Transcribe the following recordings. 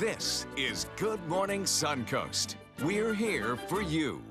This is Good Morning Suncoast. We're here for you.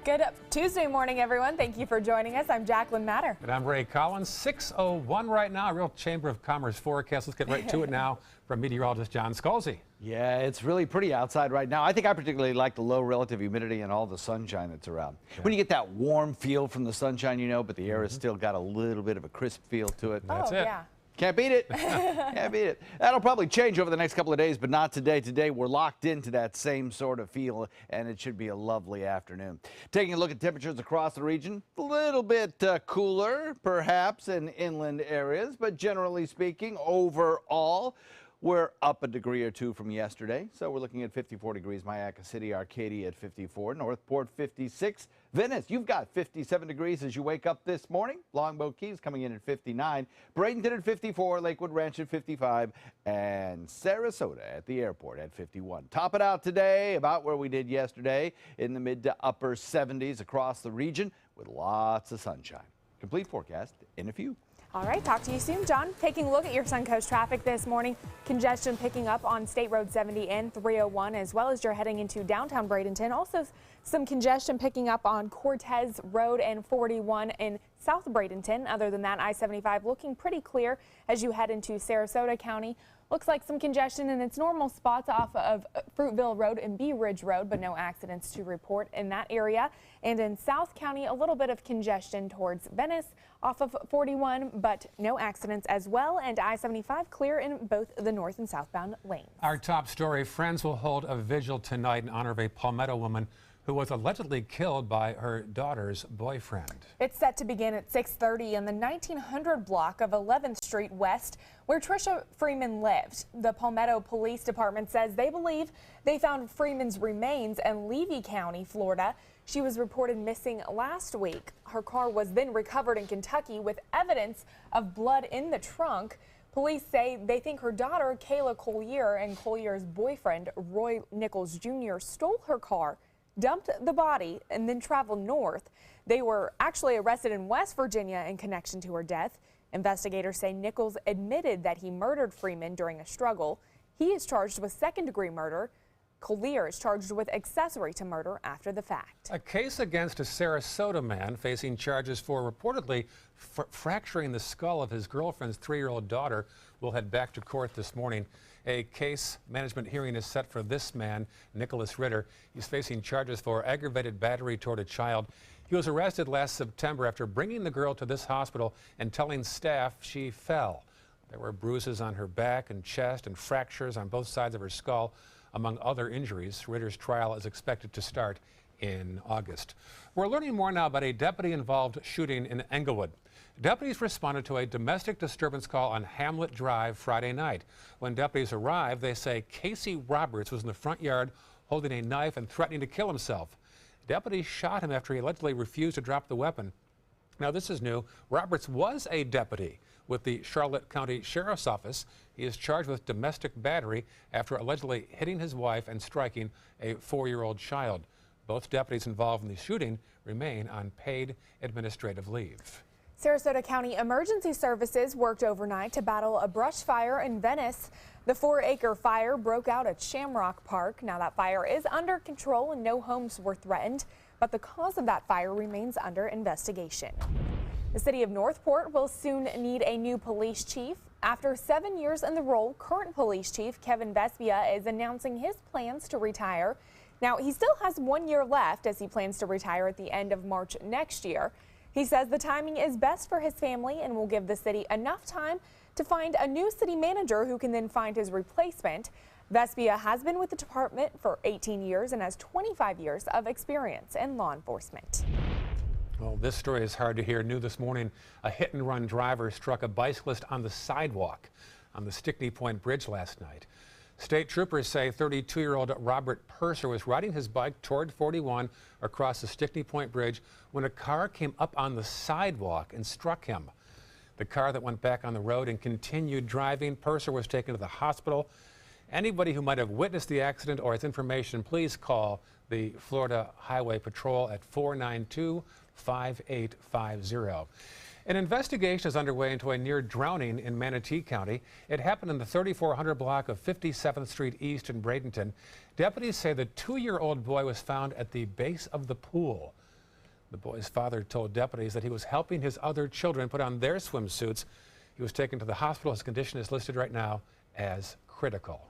Good Tuesday morning, everyone. Thank you for joining us. I'm Jacqueline Matter. And I'm Ray Collins. 6:01 right now. A real Chamber of Commerce forecast. Let's get right to it now from meteorologist John Scalzi. Yeah, it's really pretty outside right now. I think I particularly like the low relative humidity and all the sunshine that's around. Yeah. When you get that warm feel from the sunshine, but the air has still got a little bit of a crisp feel to it. That's it. Yeah. Can't beat it. Can't beat it. That'll probably change over the next couple of days, but not today. Today, we're locked into that same sort of feel, and it should be a lovely afternoon. Taking a look at temperatures across the region, a little bit cooler, perhaps, in inland areas, but generally speaking, overall, we're up a degree or two from yesterday. So we're looking at 54 degrees, Mayaca City, Arcadia at 54, Northport 56. Venice, you've got 57 degrees as you wake up this morning. Longboat Keys coming in at 59. Bradenton at 54, Lakewood Ranch at 55, and Sarasota at the airport at 51. Top it out today about where we did yesterday in the mid to upper 70s across the region with lots of sunshine. Complete forecast in a few. All right, talk to you soon, John. Taking a look at your Suncoast traffic this morning. Congestion picking up on State Road 70 and 301, as well as you're heading into downtown Bradenton. Also, some congestion picking up on Cortez Road and 41 in South Bradenton. Other than that, I-75 looking pretty clear as you head into Sarasota County. Looks like some congestion in its normal spots off of Fruitville Road and Bee Ridge Road, but no accidents to report in that area. And in South County, a little bit of congestion towards Venice off of 41, but no accidents as well. And I-75 clear in both the north and southbound lanes. Our top story, friends will hold a vigil tonight in honor of a Palmetto woman who was allegedly killed by her daughter's boyfriend. It's set to begin at 6:30 in the 1900 block of 11th Street West, where Tricia Freeman lived. The Palmetto Police Department says they believe they found Freeman's remains in Levy County, Florida. She was reported missing last week. Her car was then recovered in Kentucky with evidence of blood in the trunk. Police say they think her daughter, Kayla Collier, and Collier's boyfriend, Roy Nichols Jr., stole her car, dumped the body, and then traveled north. They were actually arrested in West Virginia in connection to her death. Investigators say Nichols admitted that he murdered Freeman during a struggle. He is charged with second-degree murder. Collier is charged with accessory to murder after the fact. A case against a Sarasota man facing charges for reportedly fracturing the skull of his girlfriend's 3-year-old daughter will head back to court this morning. A case management hearing is set for this man, Nicholas Ritter. He's facing charges for aggravated battery toward a child. He was arrested last September after bringing the girl to this hospital and telling staff she fell. There were bruises on her back and chest and fractures on both sides of her skull, among other injuries. Ritter's trial is expected to start in August. We're learning more now about a deputy-involved shooting in Englewood. Deputies responded to a domestic disturbance call on Hamlet Drive Friday night. When deputies arrived, they say Casey Roberts was in the front yard holding a knife and threatening to kill himself. Deputies shot him after he allegedly refused to drop the weapon. Now, this is new. Roberts was a deputy with the Charlotte County Sheriff's Office. He is charged with domestic battery after allegedly hitting his wife and striking a 4-year-old child. Both deputies involved in the shooting remain on paid administrative leave. Sarasota County Emergency Services worked overnight to battle a brush fire in Venice. The 4-acre fire broke out at Shamrock Park. Now that fire is under control and no homes were threatened, but the cause of that fire remains under investigation. The city of Northport will soon need a new police chief. After 7 years in the role, current police chief Kevin Vespia is announcing his plans to retire. Now, he still has 1 year left as he plans to retire at the end of March next year. He says the timing is best for his family and will give the city enough time to find a new city manager who can then find his replacement. Vespia has been with the department for 18 years and has 25 years of experience in law enforcement. Well, this story is hard to hear. New this morning, a hit-and-run driver struck a bicyclist on the sidewalk on the Stickney Point Bridge last night. State troopers say 32-year-old Robert Purser was riding his bike toward 41 across the Stickney Point Bridge when a car came up on the sidewalk and struck him. The car that went back on the road and continued driving. Purser was taken to the hospital. Anybody who might have witnessed the accident or has information, please call the Florida Highway Patrol at 492-5850. An investigation is underway into a near drowning in Manatee County. It happened in the 3400 block of 57th Street East in Bradenton. Deputies say the 2-year-old boy was found at the base of the pool. The boy's father told deputies that he was helping his other children put on their swimsuits. He was taken to the hospital. His condition is listed right now as critical.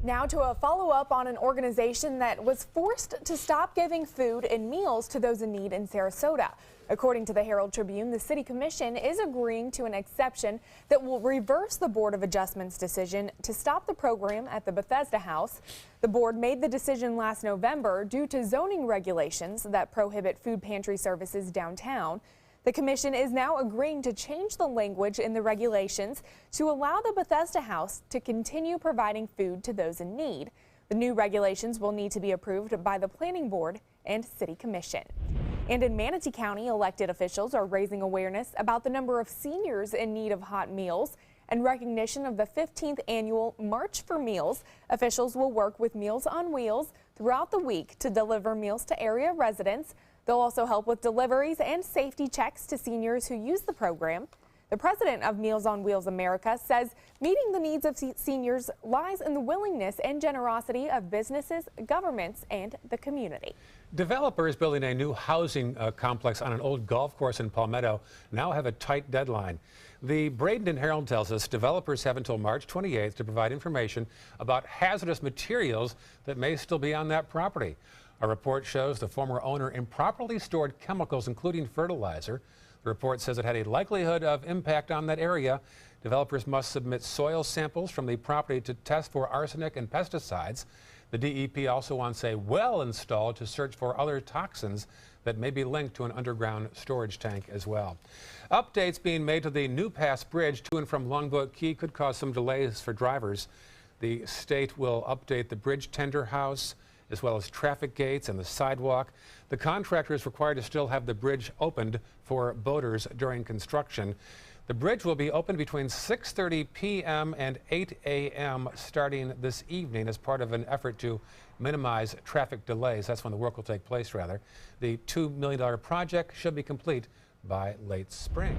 Now to a follow-up on an organization that was forced to stop giving food and meals to those in need in Sarasota. According to the Herald Tribune, the City Commission is agreeing to an exception that will reverse the Board of Adjustment's decision to stop the program at the Bethesda House. The board made the decision last November due to zoning regulations that prohibit food pantry services downtown. The commission is now agreeing to change the language in the regulations to allow the Bethesda House to continue providing food to those in need. The new regulations will need to be approved by the Planning Board and City Commission. And in Manatee County, elected officials are raising awareness about the number of seniors in need of hot meals. In recognition of the 15th annual March for Meals, officials will work with Meals on Wheels throughout the week to deliver meals to area residents. They'll also help with deliveries and safety checks to seniors who use the program. The president of Meals on Wheels America says meeting the needs of seniors lies in the willingness and generosity of businesses, governments, and the community. Developers building a new housing complex on an old golf course in Palmetto now have a tight deadline. The Bradenton Herald tells us developers have until March 28th to provide information about hazardous materials that may still be on that property. A report shows the former owner improperly stored chemicals, including fertilizer. The report says it had a likelihood of impact on that area. Developers must submit soil samples from the property to test for arsenic and pesticides. The DEP also wants a well installed to search for other toxins that may be linked to an underground storage tank as well. Updates being made to the New Pass Bridge to and from Longboat Key could cause some delays for drivers. The state will update the bridge tender house as well as traffic gates and the sidewalk. The contractor is required to still have the bridge opened for boaters during construction. The bridge will be open between 6:30 p.m. and 8 a.m. starting this evening as part of an effort to minimize traffic delays. That's when the work will take place, rather. The $2 million project should be complete by late spring.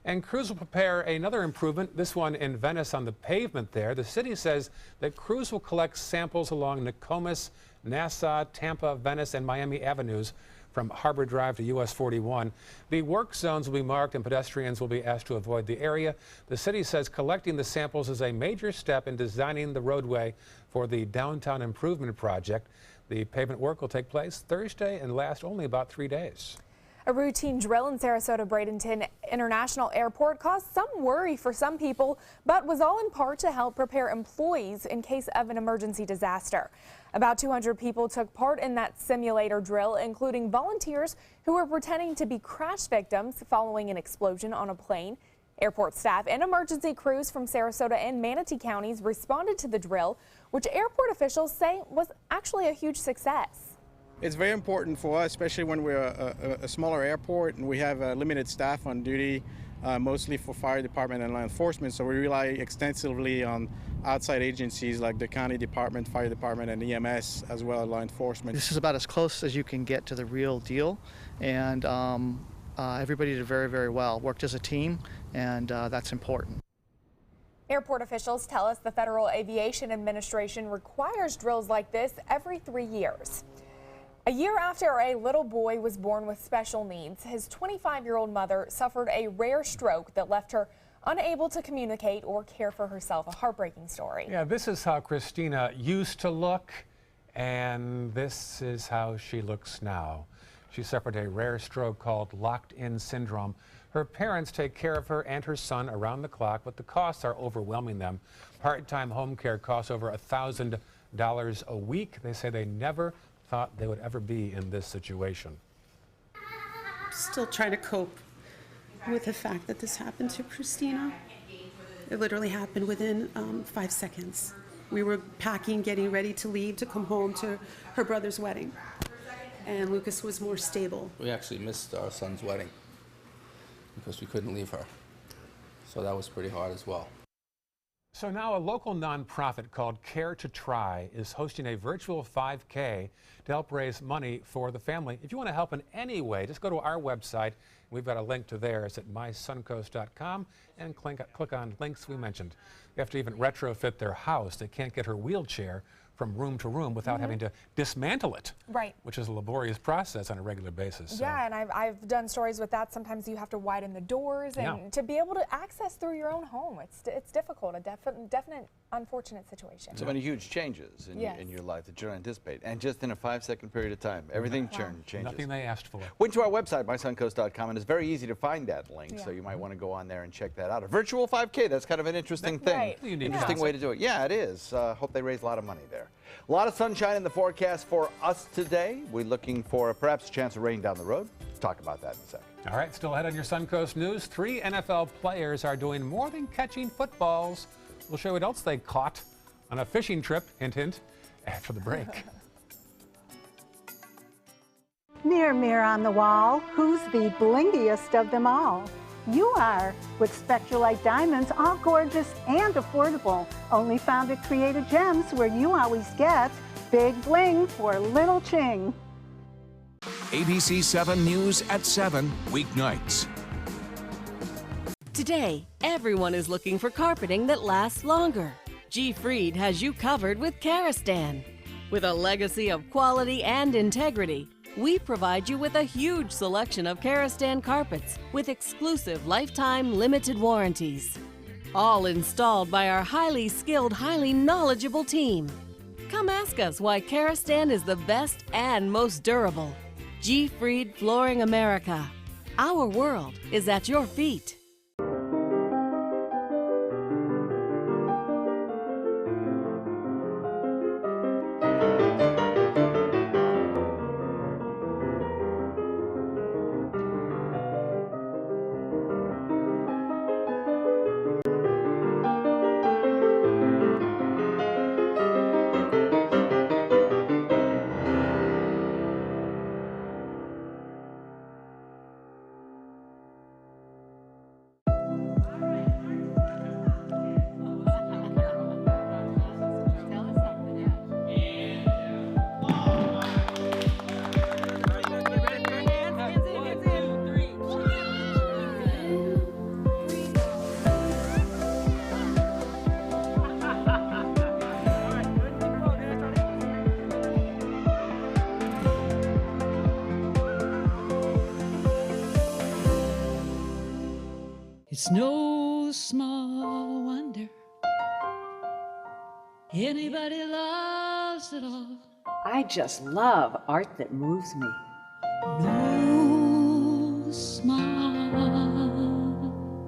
And crews will prepare another improvement, this one in Venice on the pavement there. The city says that crews will collect samples along Nokomis, Nassau, Tampa, Venice, and Miami Avenues from Harbor Drive to US 41. The work zones will be marked and pedestrians will be asked to avoid the area. The city says collecting the samples is a major step in designing the roadway for the downtown improvement project. The pavement work will take place Thursday and last only about 3 days. A routine drill in Sarasota Bradenton International Airport caused some worry for some people, but was all in part to help prepare employees in case of an emergency disaster. About 200 people took part in that simulator drill, including volunteers who were pretending to be crash victims following an explosion on a plane. Airport staff and emergency crews from Sarasota and Manatee counties responded to the drill, which airport officials say was actually a huge success. It's very important for us, especially when we're a smaller airport and we have limited staff on duty, mostly for fire department and law enforcement. So we rely extensively on outside agencies like the county department, fire department, and EMS, as well as law enforcement. This is about as close as you can get to the real deal, and everybody did very, very well. Worked as a team, and that's important. Airport officials tell us the Federal Aviation Administration requires drills like this every 3 years. A year after a little boy was born with special needs, his 25-year-old mother suffered a rare stroke that left her unable to communicate or care for herself. A heartbreaking story. Yeah, this is how Christina used to look, and this is how she looks now. She suffered a rare stroke called locked-in syndrome. Her parents take care of her and her son around the clock, but the costs are overwhelming them. Part-time home care costs over $1,000 a week. They say they never thought they would ever be in this situation. Still trying to cope with the fact that this happened to Christina. It literally happened within 5 seconds. We were packing, getting ready to leave to come home to her brother's wedding, and Lucas was more stable. We actually missed our son's wedding because we couldn't leave her, so that was pretty hard as well. So now a local nonprofit called Care to Try is hosting a virtual 5K to help raise money for the family. If you want to help in any way, just go to our website. We've got a link to there. It's at mysuncoast.com and click on links we mentioned. You have to even retrofit their house. They can't get her wheelchair from room to room without having to dismantle it, Right. which is a laborious process on a regular basis. So. Yeah, and I've done stories with that. Sometimes you have to widen the doors, and to be able to access through your own home, it's difficult, a definite unfortunate situation. So many huge changes in your life that you don't anticipate. And just in a 5-second period of time, everything changes. Nothing they asked for. Went to our website, mysuncoast.com, and it's very easy to find that link, so you might want to go on there and check that out. A virtual 5K, that's kind of an interesting thing. Right. Interesting way to do it. Yeah, it is. Hope they raise a lot of money there. A lot of sunshine in the forecast for us today. We're looking for perhaps a chance of rain down the road. Talk about that in a second. All right, still ahead on your Suncoast News. 3 NFL players are doing more than catching footballs. We'll show you what else they caught on a fishing trip, hint, hint, after the break. Mirror, mirror on the wall, who's the blingiest of them all? You are, with Spectralite diamonds, all gorgeous and affordable. Only found at Creative Gems, where you always get big bling for little ching. ABC 7 News at 7 weeknights. Today, everyone is looking for carpeting that lasts longer. G. Fried has you covered with Karastan. With a legacy of quality and integrity, we provide you with a huge selection of Karastan carpets with exclusive lifetime limited warranties. All installed by our highly skilled, highly knowledgeable team. Come ask us why Karastan is the best and most durable. G. Fried Flooring America. Our world is at your feet. It's no small wonder anybody loves it all. I just love art that moves me. No small,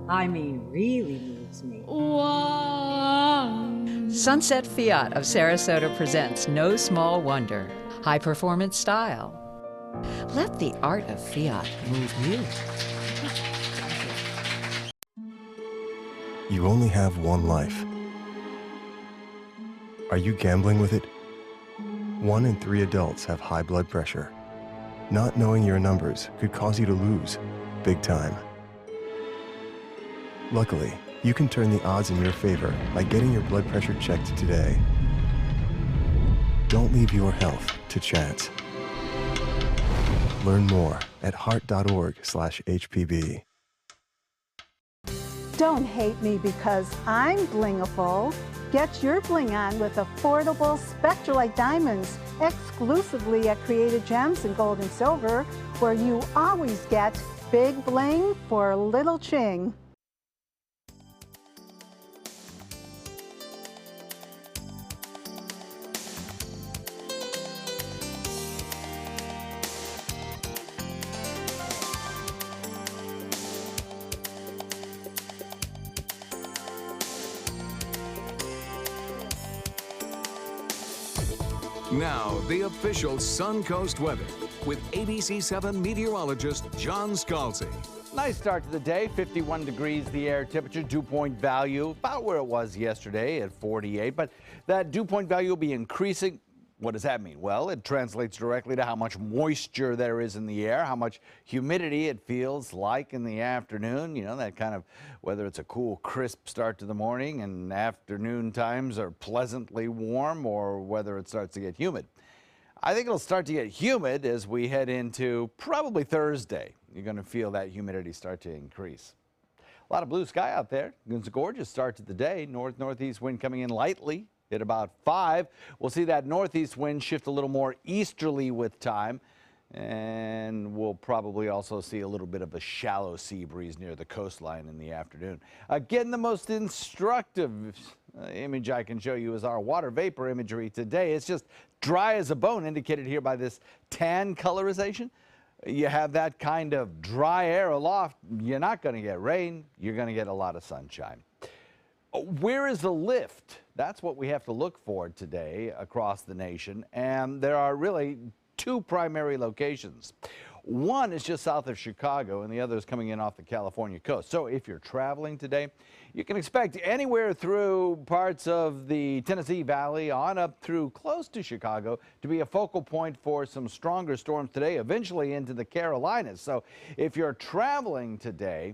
I mean, really moves me. wonder. Sunset Fiat of Sarasota presents No Small Wonder, high performance style. Let the art of Fiat move you. You only have one life. Are you gambling with it? 1 in 3 adults have high blood pressure. Not knowing your numbers could cause you to lose, big time. Luckily, you can turn the odds in your favor by getting your blood pressure checked today. Don't leave your health to chance. Learn more at heart.org/HPV. Don't hate me because I'm blingiful. Get your bling on with affordable Spectralite diamonds exclusively at Creative Gems in gold and silver, where you always get big bling for little ching. Now, the official Suncoast weather with ABC 7 meteorologist John Scalzi. Nice start to the day, 51 degrees the air temperature, dew point value about where it was yesterday at 48, but that dew point value will be increasing What does that mean? Well, it translates directly to how much moisture there is in the air, how much humidity it feels like in the afternoon. You know, that kind of, whether it's a cool, crisp start to the morning and afternoon times are pleasantly warm, or whether it starts to get humid. I think it'll start to get humid as we head into probably Thursday. You're going to feel that humidity start to increase. A lot of blue sky out there. It's a gorgeous start to the day. North-northeast wind coming in lightly at about 5. We'll see that northeast wind shift a little more easterly with time. And we'll probably also see a little bit of a shallow sea breeze near the coastline in the afternoon. Again, the most instructive image I can show you is our water vapor imagery today. It's just dry as a bone, indicated here by this tan colorization. You have that kind of dry air aloft. You're not going to get rain. You're going to get a lot of sunshine. Where is the lift? That's what we have to look for today across the nation. And there are really two primary locations. One is just south of Chicago, and the other is coming in off the California coast. So if you're traveling today, you can expect anywhere through parts of the Tennessee Valley on up through close to Chicago to be a focal point for some stronger storms today, eventually into the Carolinas. So if you're traveling today,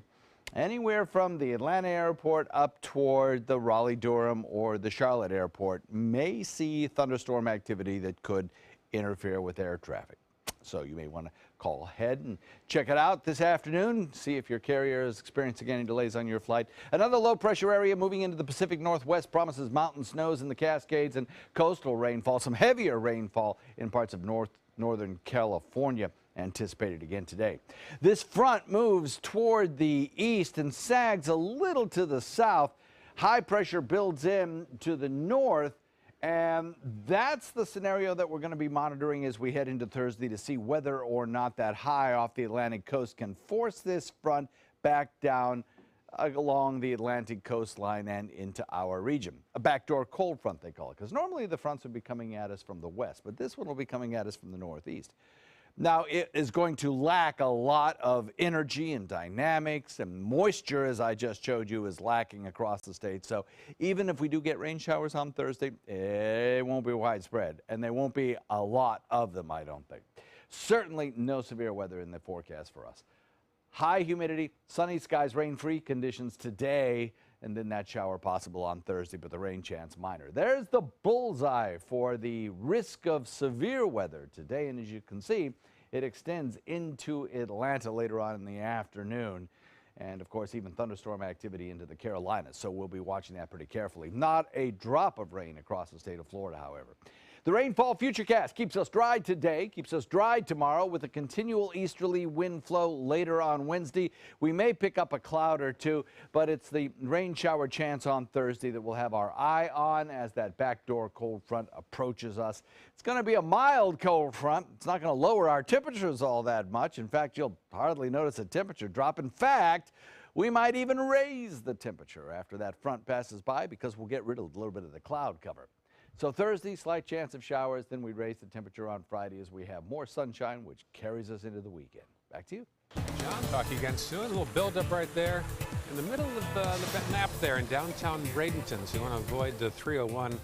anywhere from the Atlanta airport up toward the Raleigh-Durham or the Charlotte airport may see thunderstorm activity that could interfere with air traffic. So you may want to call ahead and check it out this afternoon. See if your carrier is experiencing any delays on your flight. Another low pressure area moving into the Pacific Northwest promises mountain snows in the Cascades and coastal rainfall. Some heavier rainfall in parts of northern California anticipated again today. This front moves toward the east and sags a little to the south. High pressure builds in to the north. And that's the scenario that we're going to be monitoring as we head into Thursday to see whether or not that high off the Atlantic coast can force this front back down along the Atlantic coastline and into our region. A backdoor cold front, they call it, because normally the fronts would be coming at us from the west, but this one will be coming at us from the northeast. Now, it is going to lack a lot of energy and dynamics, and moisture, as I just showed you, is lacking across the state. So even if we do get rain showers on Thursday, it won't be widespread, and there won't be a lot of them, I don't think. Certainly no severe weather in the forecast for us. High humidity, sunny skies, rain-free conditions today, and then that shower possible on Thursday, but the rain chance minor. There's the bullseye for the risk of severe weather today, and as you can see, it extends into Atlanta later on in the afternoon, and of course even thunderstorm activity into the Carolinas, so we'll be watching that pretty carefully. Not a drop of rain across the state of Florida, however. The rainfall futurecast keeps us dry today, keeps us dry tomorrow with a continual easterly wind flow later on Wednesday. We may pick up a cloud or two, but it's the rain shower chance on Thursday that we'll have our eye on as that backdoor cold front approaches us. It's going to be a mild cold front. It's not going to lower our temperatures all that much. In fact, you'll hardly notice a temperature drop. In fact, we might even raise the temperature after that front passes by because we'll get rid of a little bit of the cloud cover. So Thursday, slight chance of showers. Then we raise the temperature on Friday as we have more sunshine, which carries us into the weekend. Back to you. John, talk to you again soon. A little buildup right there in the middle of the map there in downtown Bradenton. So you want to avoid the 301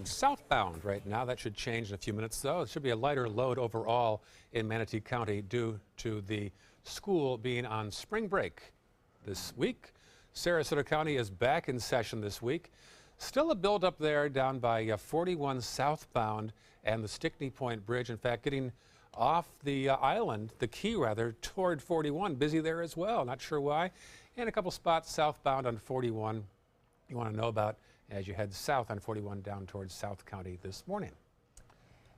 southbound right now. That should change in a few minutes, though. It should be a lighter load overall in Manatee County due to the school being on spring break this week. Sarasota County is back in session this week. Still a buildup there down by 41 southbound and the Stickney Point Bridge. In fact, getting off the island, the key rather, toward 41. Busy there as well. Not sure why. And a couple spots southbound on 41 you want to know about as you head south on 41 down towards South County this morning.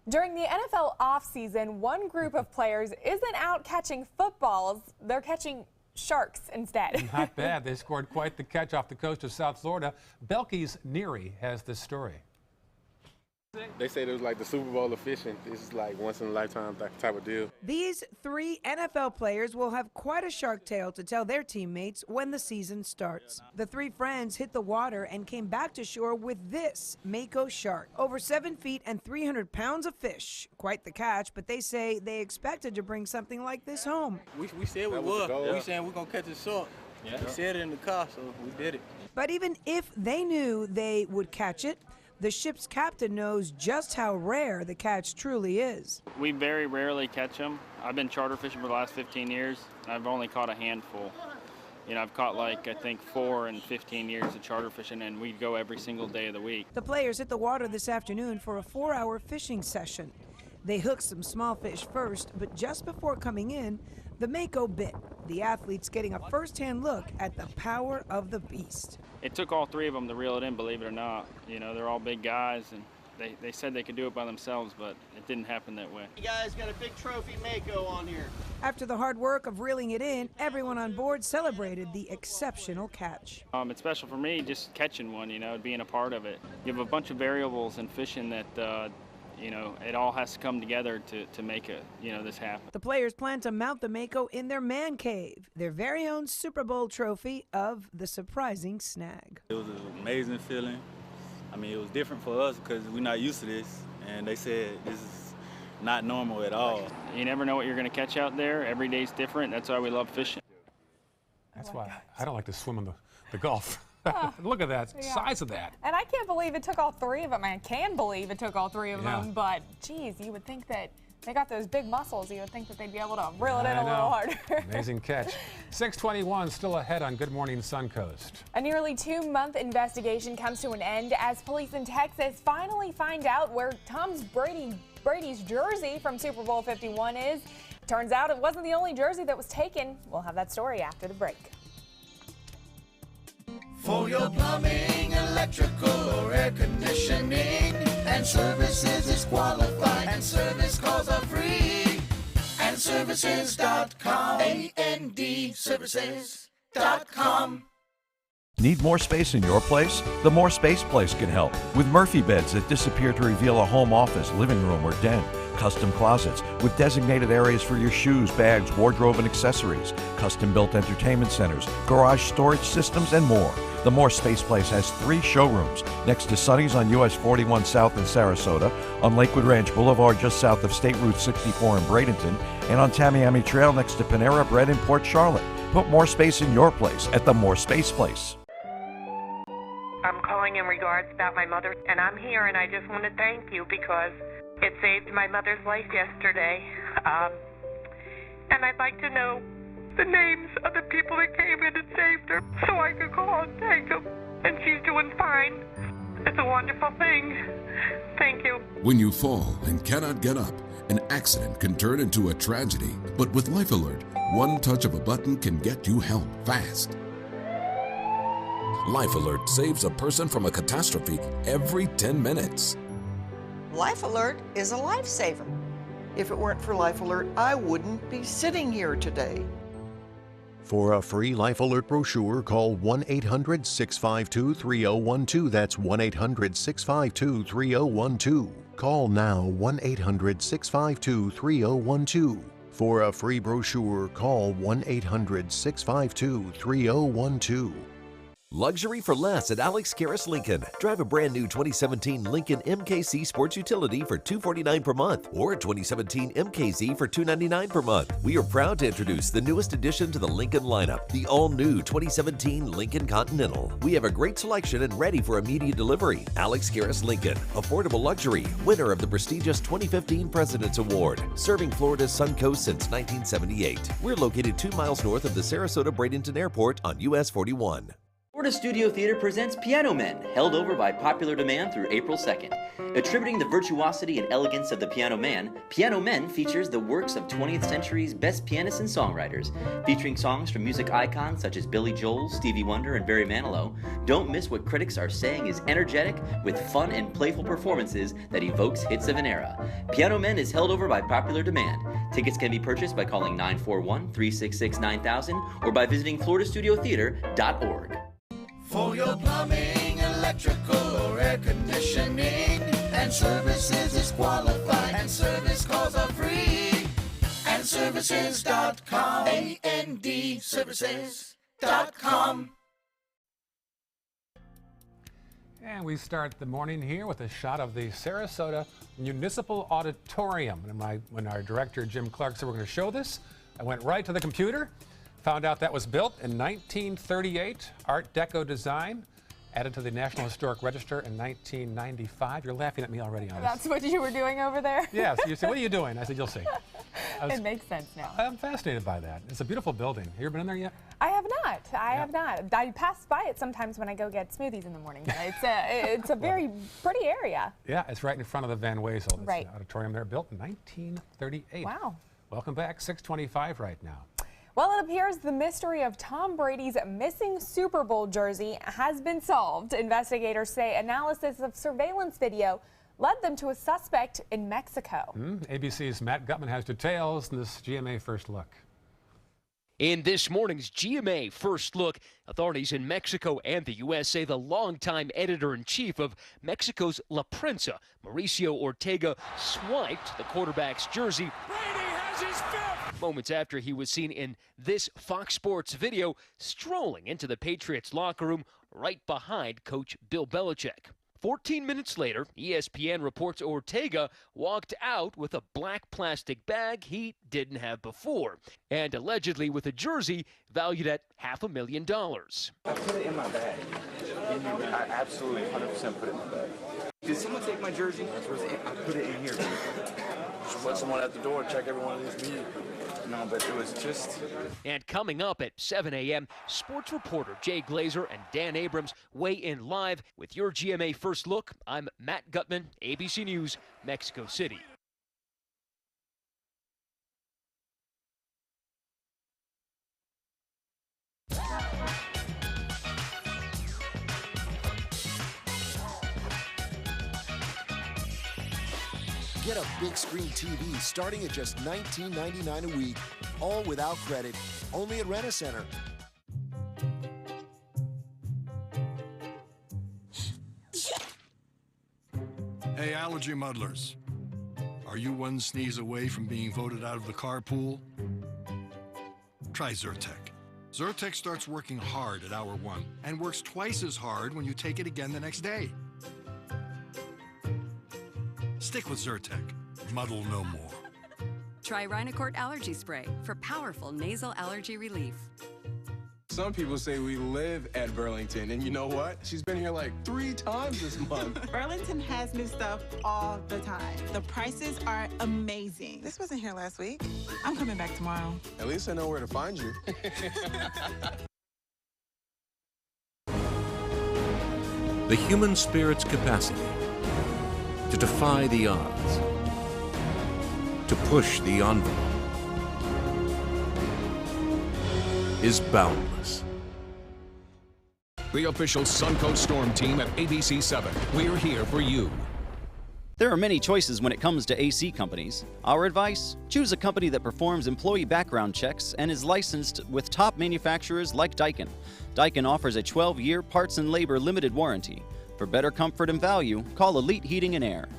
During the NFL offseason, one group of players isn't out catching footballs. They're catching sharks instead. Not bad. They scored quite the catch off the coast of South Florida. Belky's Neary has this story. They say it was like the Super Bowl of fishing. This is like once in a lifetime type of deal. These 3 NFL players will have quite a shark tale to tell their teammates when the season starts. The 3 friends hit the water and came back to shore with this Mako shark. Over 7 feet and 300 pounds of fish. Quite the catch, but they say they expected to bring something like this home. We said we would. We said we're going to catch a shark. We said it in the car, so we did it. But even if they knew they would catch it, The ship's captain knows just how rare the catch truly is. We very rarely catch them. I've been charter fishing for the last 15 years. I've only caught a handful. I've caught I think 4 in 15 years of charter fishing, and we go every single day of the week. The players hit the water this afternoon for a 4-hour fishing session. They hooked some small fish first, but just before coming in, the mako bit. The athletes getting a first-hand look at the power of the beast. It took all 3 of them to reel it in, believe it or not. They're all big guys, and they said they could do it by themselves, but it didn't happen that way. You guys got a big trophy mako on here. After the hard work of reeling it in, everyone on board celebrated the exceptional catch. It's special for me just catching one, being a part of it. You have a bunch of variables in fishing that it all has to come together to make this happen. The players plan to mount the mako in their man cave, their very own Super Bowl trophy of the surprising snag. It was an amazing feeling. It was different for us because we're not used to this, and they said this is not normal at all. You never know what you're going to catch out there. Every day's different. That's why we love fishing. That's why I don't like to swim in the Gulf. Look at that, size of that. And I can't believe it took all 3 of them. I can believe it took all 3 of them, but geez, you would think that they got those big muscles. You would think that they'd be able to reel it in a little harder. Amazing catch. 6:21 still ahead on Good Morning Suncoast. A nearly 2-month investigation comes to an end as police in Texas finally find out where Tom Brady's jersey from Super Bowl 51 is. Turns out it wasn't the only jersey that was taken. We'll have that story after the break. For your plumbing, electrical, or air conditioning, and services is qualified, and service calls are free. And services.com, ANDservices.com. Need more space in your place? The More Space Place can help. With Murphy beds that disappear to reveal a home office, living room, or den. Custom closets with designated areas for your shoes, bags, wardrobe, and accessories. Custom-built entertainment centers, garage storage systems, and more. The More Space Place has 3 showrooms next to Sunny's on US 41 South in Sarasota, on Lakewood Ranch Boulevard just south of State Route 64 in Bradenton, and on Tamiami Trail next to Panera Bread in Port Charlotte. Put more space in your place at the More Space Place. I'm calling in regards about my mother, and I'm here, and I just want to thank you because it saved my mother's life yesterday. And I'd like to know the names of the people that came in and saved her so I could call and thank them. And she's doing fine. It's a wonderful thing. Thank you. When you fall and cannot get up, an accident can turn into a tragedy. But with Life Alert, one touch of a button can get you help fast. Life Alert saves a person from a catastrophe every 10 minutes. Life Alert is a lifesaver. If it weren't for Life Alert, I wouldn't be sitting here today. For a free Life Alert brochure, call 1-800-652-3012. That's 1-800-652-3012. Call now 1-800-652-3012. For a free brochure, call 1-800-652-3012. Luxury for less at Alex Karras Lincoln. Drive a brand new 2017 Lincoln MKZ Sports Utility for $249 per month or a 2017 MKZ for $299 per month. We are proud to introduce the newest addition to the Lincoln lineup, the all-new 2017 Lincoln Continental. We have a great selection and ready for immediate delivery. Alex Karras Lincoln, affordable luxury, winner of the prestigious 2015 President's Award, serving Florida's Suncoast since 1978. We're located 2 miles north of the Sarasota-Bradenton Airport on US 41. Florida Studio Theater presents Piano Men, held over by popular demand through April 2nd. Attributing the virtuosity and elegance of the Piano Man, Piano Men features the works of 20th century's best pianists and songwriters. Featuring songs from music icons such as Billy Joel, Stevie Wonder, and Barry Manilow, don't miss what critics are saying is energetic with fun and playful performances that evokes hits of an era. Piano Men is held over by popular demand. Tickets can be purchased by calling 941-366-9000 or by visiting floridastudio.theater.org. For your plumbing, electrical, or air conditioning, and services is qualified, and service calls are free. And services.com, ANDservices.com. And we start the morning here with a shot of the Sarasota Municipal Auditorium. And when our director, Jim Clark, said we're going to show this, I went right to the computer. Found out that was built in 1938, Art Deco design, Added to the National Historic Register in 1995. You're laughing at me already on this. That's what you were doing over there? Yes. You say, what are you doing? I said, you'll see. It makes sense now. I'm fascinated by that. It's a beautiful building. Have you ever been in there yet? I have not. I have not. I pass by it sometimes when I go get smoothies in the morning. It's a very pretty area. Yeah, it's right in front of the Van Wezel. It's Right. an auditorium there, built in 1938. Wow. Welcome back. 6:25 right now. Well, it appears the mystery of Tom Brady's missing Super Bowl jersey has been solved. Investigators say analysis of surveillance video led them to a suspect in Mexico. ABC's Matt Gutman has details in this GMA First Look. In this morning's GMA First Look, authorities in Mexico and the U.S. say the longtime editor-in-chief of Mexico's La Prensa, Mauricio Ortega, swiped the quarterback's jersey. Brady has his fifth! Moments after he was seen in this Fox Sports video strolling into the Patriots locker room right behind Coach Bill Belichick. 14 minutes later, ESPN reports Ortega walked out with a black plastic bag he didn't have before, and allegedly with a jersey valued at $500,000. I put it in my bag. I absolutely 100% put it in my bag. Did someone take my jersey? I put it in here. Just let someone at the door check every one of these meetings. No, but it was just... And coming up at 7 a.m., sports reporter Jay Glazer and Dan Abrams weigh in live with your GMA First Look. I'm Matt Gutman, ABC News, Mexico City. Get a big screen TV starting at just $19.99 a week, all without credit, only at Rent-A-Center. Hey, allergy muddlers. Are you one sneeze away from being voted out of the carpool? Try Zyrtec. Zyrtec starts working hard at hour 1 and works twice as hard when you take it again the next day. Stick with Zyrtec. Muddle no more. Try Rhinocort Allergy Spray for powerful nasal allergy relief. Some people say we live at Burlington, and you know what? She's been here like 3 times this month. Burlington has new stuff all the time. The prices are amazing. This wasn't here last week. I'm coming back tomorrow. At least I know where to find you. The human spirit's capacity to defy the odds, to push the envelope, is boundless. The official Suncoast Storm team at ABC 7. We're here for you. There are many choices when it comes to AC companies. Our advice? Choose a company that performs employee background checks and is licensed with top manufacturers like Daikin. Daikin offers a 12-year parts and labor limited warranty. For better comfort and value, call Elite Heating and Air.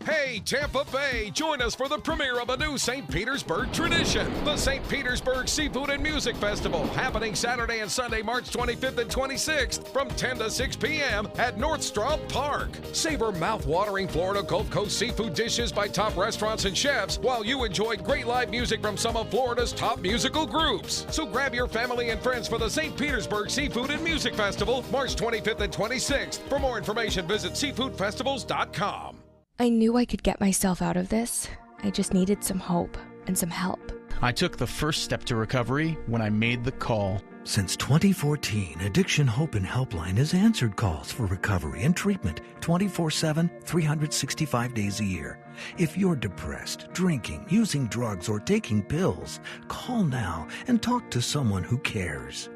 Hey, Tampa Bay, join us for the premiere of a new St. Petersburg tradition, the St. Petersburg Seafood and Music Festival, happening Saturday and Sunday, March 25th and 26th from 10 to 6 p.m. at North Straub Park. Savor mouth-watering Florida Gulf Coast seafood dishes by top restaurants and chefs while you enjoy great live music from some of Florida's top musical groups. So grab your family and friends for the St. Petersburg Seafood and Music Festival, March 25th and 26th. For more information, visit seafoodfestivals.com. I knew I could get myself out of this. I just needed some hope and some help. I took the first step to recovery when I made the call. Since 2014, Addiction Hope and Helpline has answered calls for recovery and treatment 24/7, 365 days a year. If you're depressed, drinking, using drugs, or taking pills, call now and talk to someone who cares.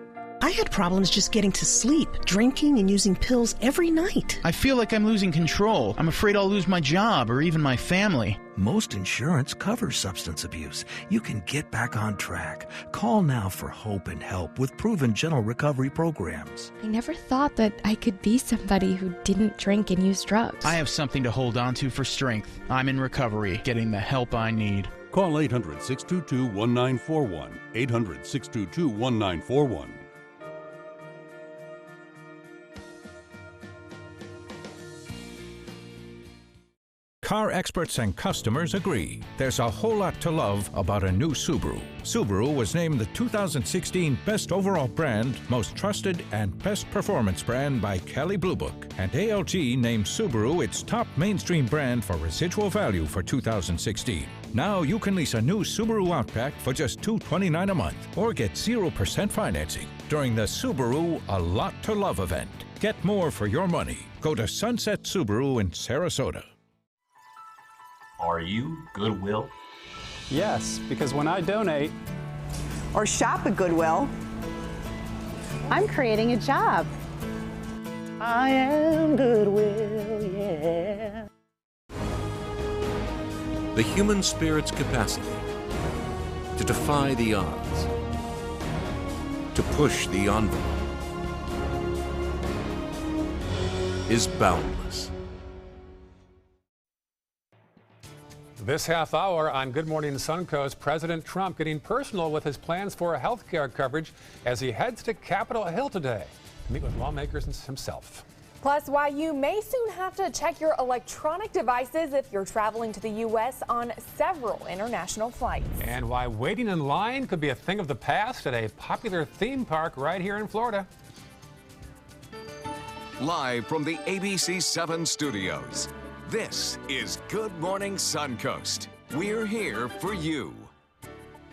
I had problems just getting to sleep, drinking and using pills every night. I feel like I'm losing control. I'm afraid I'll lose my job or even my family. Most insurance covers substance abuse. You can get back on track. Call now for hope and help with proven gentle recovery programs. I never thought that I could be somebody who didn't drink and use drugs. I have something to hold on to for strength. I'm in recovery, getting the help I need. Call 800-622-1941. 800-622-1941. car experts and customers agree. There's a whole lot to love about a new Subaru. Subaru was named the 2016 Best Overall Brand, Most Trusted, and Best Performance Brand by Kelley Blue Book. And ALG named Subaru its top mainstream brand for residual value for 2016. Now you can lease a new Subaru Outback for just $229 a month or get 0% financing during the Subaru A Lot to Love event. Get more for your money. Go to Sunset Subaru in Sarasota. Are you Goodwill? Yes, because when I donate or shop at Goodwill, I'm creating a job. I am Goodwill, yeah. The human spirit's capacity to defy the odds, to push the envelope, is boundless. This half hour on Good Morning Suncoast, President Trump getting personal with his plans for health care coverage as he heads to Capitol Hill today to meet with lawmakers himself. Plus, why you may soon have to check your electronic devices if you're traveling to the U.S. on several international flights. And why waiting in line could be a thing of the past at a popular theme park right here in Florida. Live from the ABC 7 studios, this is Good Morning Suncoast. We're here for you.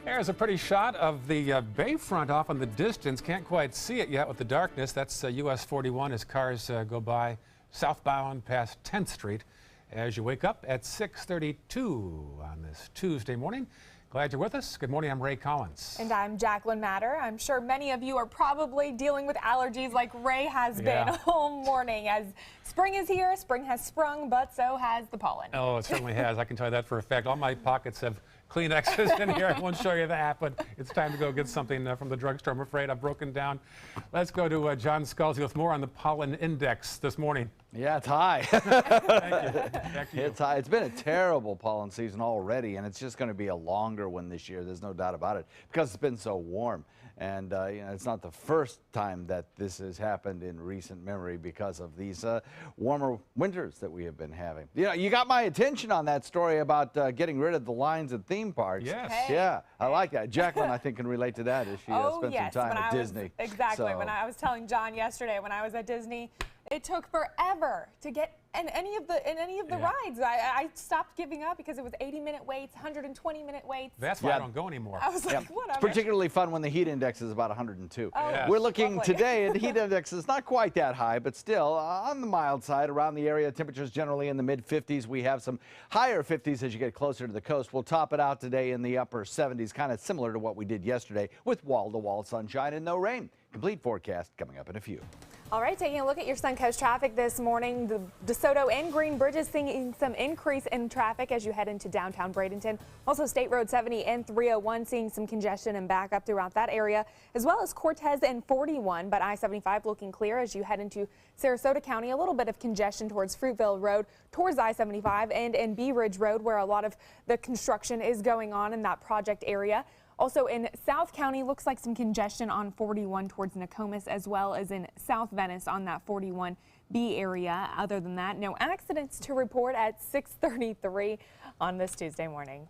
There's a pretty shot of the bayfront off in the distance. Can't quite see it yet with the darkness. That's US 41 as cars go by southbound past 10th Street as you wake up at 6:32 on this Tuesday morning. Glad you're with us. Good morning, I'm Ray Collins. And I'm Jacqueline Matter. I'm sure many of you are probably dealing with allergies like Ray has been all morning. As spring is here, spring has sprung, but so has the pollen. Oh, it certainly has. I can tell you that for a fact. All my pockets have Kleenexes in here. I won't show you that, but it's time to go get something from the drugstore. I'm afraid I've broken down. Let's go to John Scalzi with more on the pollen index this morning. Yeah, it's high. Thank you. Back to you. It's high. It's been a terrible pollen season already, and it's just going to be a longer one this year. There's no doubt about it because it's been so warm. And you know, it's not the first time that this has happened in recent memory because of these warmer winters that we have been having. You know, you got my attention on that story about getting rid of the lines at theme parks. Yes. Hey. Yeah, I like that. Jacqueline, I think, can relate to that as she spent some time at Disney. Exactly. When I was telling John yesterday, when I was at Disney, it took forever to get in any of the rides. I stopped giving up because it was 80-minute waits, 120-minute waits. That's why I don't go anymore. I was like, whatever. It's particularly fun when the heat index is about 102. Oh, yes. We're looking today, and the heat index is not quite that high, but still on the mild side. Around the area, temperatures generally in the mid-50s. We have some higher 50s as you get closer to the coast. We'll top it out today in the upper 70s, kind of similar to what we did yesterday with wall-to-wall sunshine and no rain. Complete forecast coming up in a few. All right, taking a look at your Suncoast traffic this morning. The DeSoto and Green Bridges seeing some increase in traffic as you head into downtown Bradenton. Also, State Road 70 and 301 seeing some congestion and backup throughout that area, as well as Cortez and 41. But I-75 looking clear as you head into Sarasota County. A little bit of congestion towards Fruitville Road, towards I-75 and in Bee Ridge Road, where a lot of the construction is going on in that project area. Also in South County, looks like some congestion on 41 towards Nokomis, as well as in South Venice on that 41B area. Other than that, no accidents to report at 6:33 on this Tuesday morning.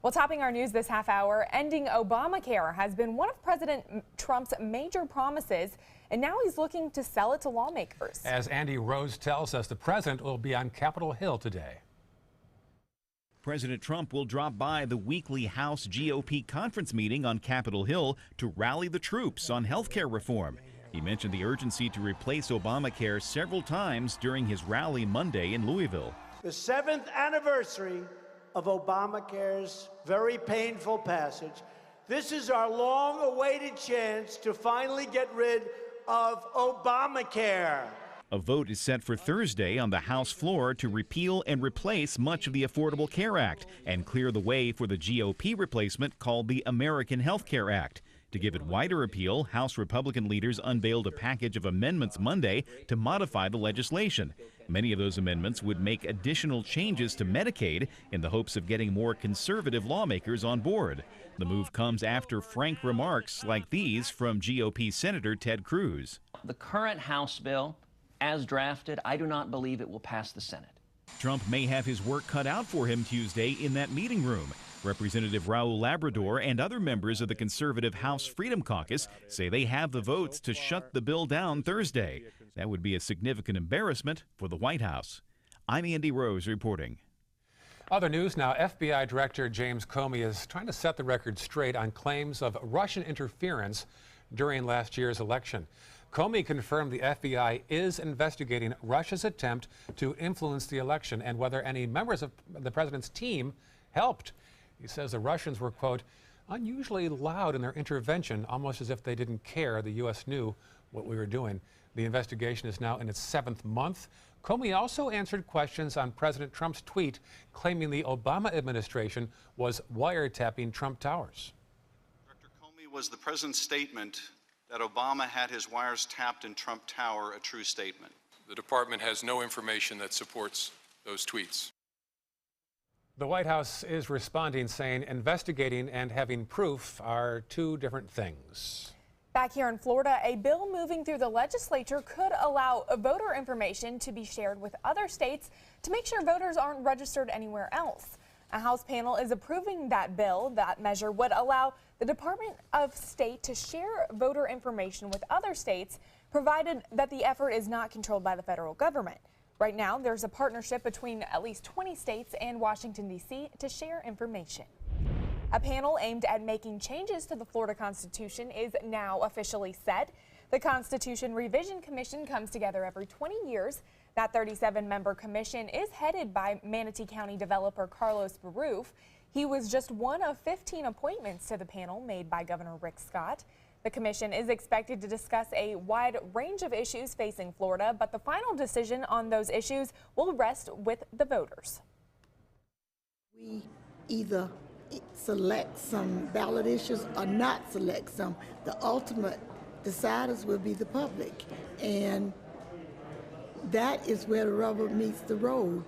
Well, topping our news this half hour, ending Obamacare has been one of President Trump's major promises, and now he's looking to sell it to lawmakers. As Andy Rose tells us, the president will be on Capitol Hill today. President Trump will drop by the weekly House GOP conference meeting on Capitol Hill to rally the troops on health care reform. He mentioned the urgency to replace Obamacare several times during his rally Monday in Louisville. The 7th anniversary of Obamacare's very painful passage. This is our long-awaited chance to finally get rid of Obamacare. A vote is set for Thursday on the House floor to repeal and replace much of the Affordable Care Act and clear the way for the GOP replacement called the American Health Care Act. To give it wider appeal, House Republican leaders unveiled a package of amendments Monday to modify the legislation. Many of those amendments would make additional changes to Medicaid in the hopes of getting more conservative lawmakers on board. The move comes after frank remarks like these from GOP Senator Ted Cruz. The current House bill, as drafted, I do not believe it will pass the Senate. Trump may have his work cut out for him Tuesday in that meeting room. Representative Raul Labrador and other members of the conservative House Freedom Caucus say they have the votes to shut the bill down Thursday. That would be a significant embarrassment for the White House. I'm Andy Rose reporting. Other news now, FBI Director James Comey is trying to set the record straight on claims of Russian interference during last year's election. Comey confirmed the FBI is investigating Russia's attempt to influence the election and whether any members of the president's team helped. He says the Russians were, quote, unusually loud in their intervention, almost as if they didn't care the U.S. knew what we were doing. The investigation is now in its 7th month. Comey also answered questions on President Trump's tweet claiming the Obama administration was wiretapping Trump Towers. Director Comey, was the president's statement that Obama had his wires tapped in Trump Tower a true statement? The department has no information that supports those tweets. The White House is responding, saying investigating and having proof are two different things. Back here in Florida, a bill moving through the legislature could allow voter information to be shared with other states to make sure voters aren't registered anywhere else. A House panel is approving that bill. That measure would allow the Department of State to share voter information with other states, provided that the effort is not controlled by the federal government. Right now, there's a partnership between at least 20 states and Washington, D.C. to share information. A panel aimed at making changes to the Florida Constitution is now officially set. The Constitution Revision Commission comes together every 20 years. That 37-member commission is headed by Manatee County developer Carlos Baruf. He was just one of 15 appointments to the panel made by Governor Rick Scott. The commission is expected to discuss a wide range of issues facing Florida, but the final decision on those issues will rest with the voters. We either select some ballot issues or not select some. The ultimate deciders will be the public, and that is where the rubber meets the road.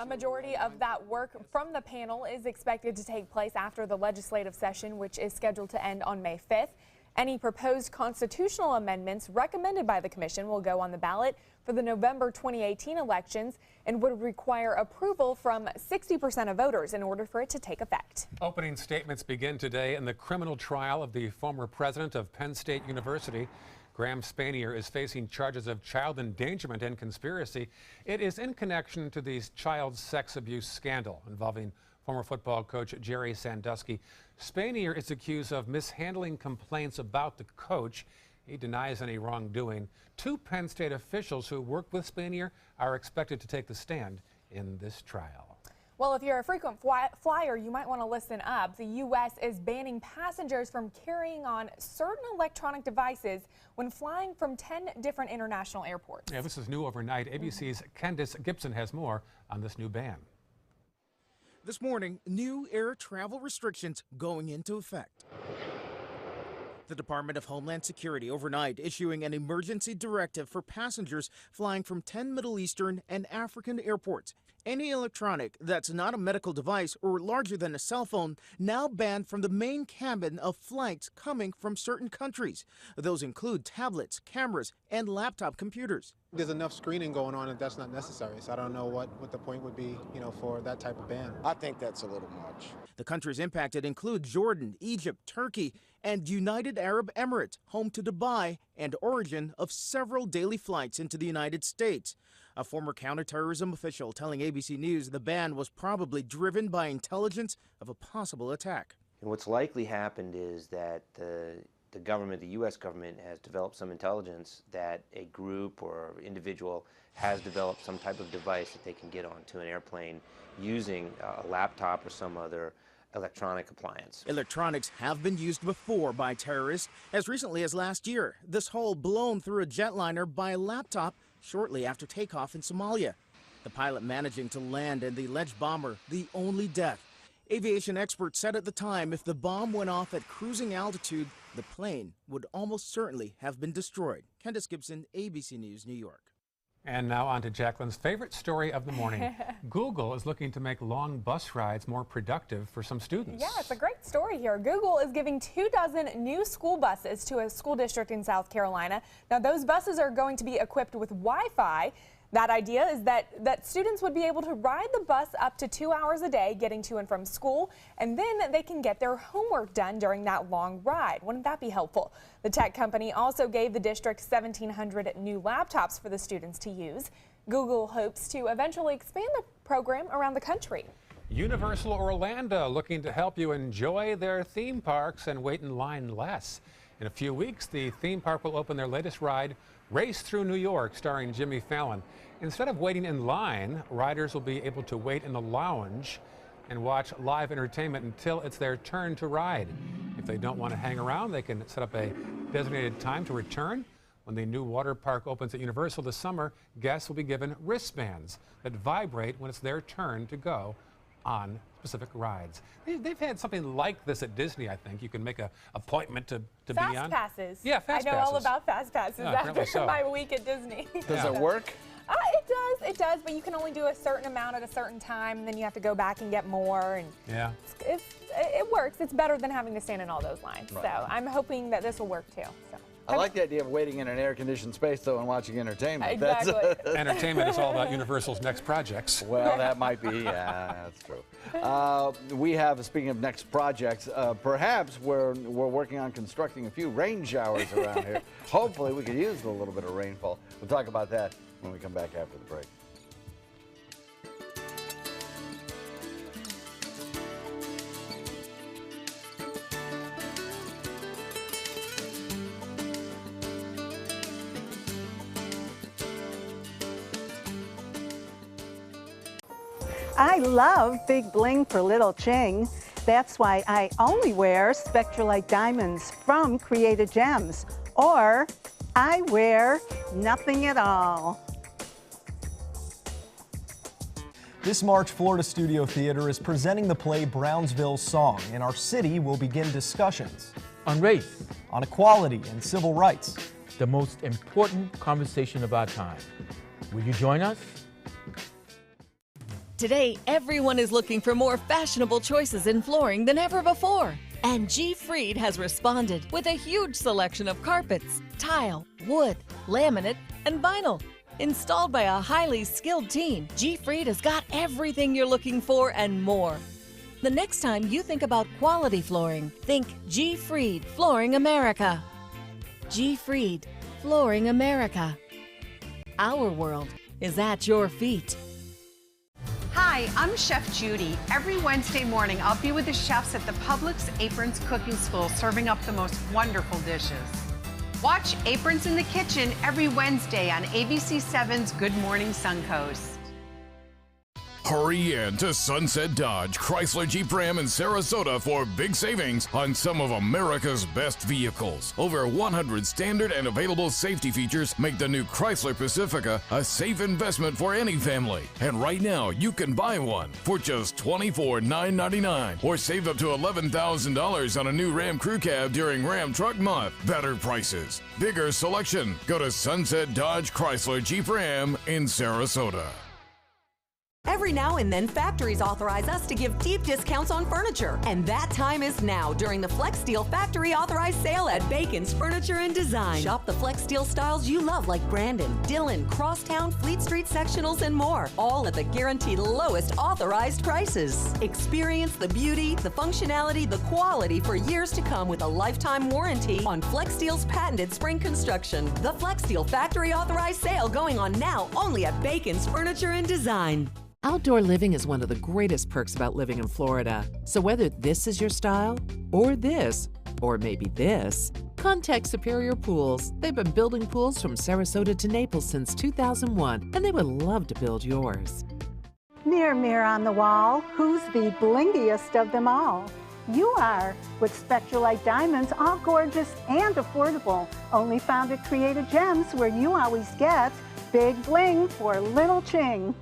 A majority of that work from the panel is expected to take place after the legislative session, which is scheduled to end on May 5th. Any proposed constitutional amendments recommended by the commission will go on the ballot for the November 2018 elections and would require approval from 60% of voters in order for it to take effect. Opening statements begin today in the criminal trial of the former president of Penn State University. Graham Spanier is facing charges of child endangerment and conspiracy. It is in connection to the child sex abuse scandal involving former football coach Jerry Sandusky. Spanier is accused of mishandling complaints about the coach. He denies any wrongdoing. 2 Penn State officials who worked with Spanier are expected to take the stand in this trial. Well, if you're a frequent flyer, you might want to listen up. The U.S. is banning passengers from carrying on certain electronic devices when flying from 10 different international airports. Yeah, this is new overnight. ABC's Candace Gibson has more on this new ban. This morning, new air travel restrictions going into effect. The Department of Homeland Security overnight issuing an emergency directive for passengers flying from 10 Middle Eastern and African airports. Any electronic that's not a medical device or larger than a cell phone now banned from the main cabin of flights coming from certain countries. Those include tablets, cameras, and laptop computers. There's enough screening going on and that's not necessary, so I don't know what the point would be, for that type of ban. I think that's a little much. The countries impacted include Jordan, Egypt, Turkey, and United Arab Emirates, home to Dubai and origin of several daily flights into the United States. A former counterterrorism official telling ABC News the ban was probably driven by intelligence of a possible attack. And what's likely happened is that the government, the U.S. government, has developed some intelligence that a group or individual has developed some type of device that they can get onto an airplane using a laptop or some other electronic appliance. Electronics have been used before by terrorists. As recently as last year, this hole blown through a jetliner by a laptop shortly after takeoff in Somalia. The pilot managing to land and the alleged bomber the only death. Aviation experts said at the time if the bomb went off at cruising altitude, the plane would almost certainly have been destroyed. Candace Gibson, ABC News, New York. And now on to Jacqueline's favorite story of the morning. Google is looking to make long bus rides more productive for some students. Yeah, it's a great story here. Google is giving 24 new school buses to a school district in South Carolina. Now, those buses are going to be equipped with Wi-Fi. That idea is that students would be able to ride the bus up to 2 hours a day getting to and from school, and then they can get their homework done during that long ride. Wouldn't that be helpful? The tech company also gave the district 1,700 new laptops for the students to use. Google hopes to eventually expand the program around the country. Universal Orlando looking to help you enjoy their theme parks and wait in line less. In a few weeks, the theme park will open their latest ride, Race Through New York, starring Jimmy Fallon. Instead of waiting in line, riders will be able to wait in the lounge and watch live entertainment until it's their turn to ride. If they don't want to hang around, they can set up a designated time to return. When the new water park opens at Universal this summer, guests will be given wristbands that vibrate when it's their turn to go on specific rides. They've had something like this at Disney, I think. You can make an appointment to be on. Fast passes. Yeah, fast passes. I know all about fast passes after so. my week at Disney. Does it work? It does, but you can only do a certain amount at a certain time, and then you have to go back and get more. And yeah, it works. It's better than having to stand in all those lines. Right. So I'm hoping that this will work too. So. I like the idea of waiting in an air-conditioned space, though, and watching entertainment. Exactly. Entertainment is all about Universal's next projects. Well, that might be, yeah, that's true. We have, speaking of next projects, perhaps we're working on constructing a few rain showers around here. Hopefully, we could use a little bit of rainfall. We'll talk about that when we come back after the break. I love big bling for little ching. That's why I only wear Spectralite diamonds from Created Gems, or I wear nothing at all. This March, Florida Studio Theater is presenting the play Brownsville's Song, and our city will begin discussions on race, on equality and civil rights, the most important conversation of our time. Will you join us? Today, everyone is looking for more fashionable choices in flooring than ever before. And G. Fried has responded with a huge selection of carpets, tile, wood, laminate, and vinyl. Installed by a highly skilled team, G. Fried has got everything you're looking for and more. The next time you think about quality flooring, think G. Fried Flooring America. G. Fried Flooring America. Our world is at your feet. Hi, I'm Chef Judy. Every Wednesday morning, I'll be with the chefs at the Publix Aprons Cooking School serving up the most wonderful dishes. Watch Aprons in the Kitchen every Wednesday on ABC7's Good Morning Suncoast. Hurry in to Sunset Dodge, Chrysler Jeep Ram in Sarasota for big savings on some of America's best vehicles. Over 100 standard and available safety features make the new Chrysler Pacifica a safe investment for any family. And right now, you can buy one for just $24,999 or save up to $11,000 on a new Ram Crew Cab during Ram Truck Month. Better prices, bigger selection. Go to Sunset Dodge Chrysler Jeep Ram in Sarasota. Every now and then, factories authorize us to give deep discounts on furniture. And that time is now during the Flex Steel Factory Authorized Sale at Bacon's Furniture and Design. Shop the Flex Steel styles you love like Brandon, Dillon, Crosstown, Fleet Street Sectionals, and more. All at the guaranteed lowest authorized prices. Experience the beauty, the functionality, the quality for years to come with a lifetime warranty on Flex Steel's patented spring construction. The Flex Steel Factory Authorized Sale going on now only at Bacon's Furniture and Design. Outdoor living is one of the greatest perks about living in Florida. So whether this is your style, or this, or maybe this, contact Superior Pools. They've been building pools from Sarasota to Naples since 2001, and they would love to build yours. Mirror, mirror on the wall, who's the blingiest of them all? You are, with Spectralite diamonds, all gorgeous and affordable. Only found at Created Gems, where you always get big bling for little ching.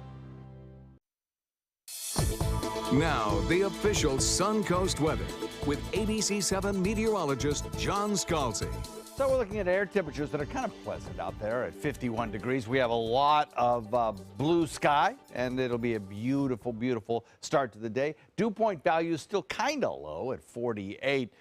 Now, the official Suncoast weather with ABC7 meteorologist John Scalzi. So we're looking at air temperatures that are kind of pleasant out there at 51 degrees. We have a lot of blue sky, and it'll be a beautiful, beautiful start to the day. Dew point value is still kind of low at 48.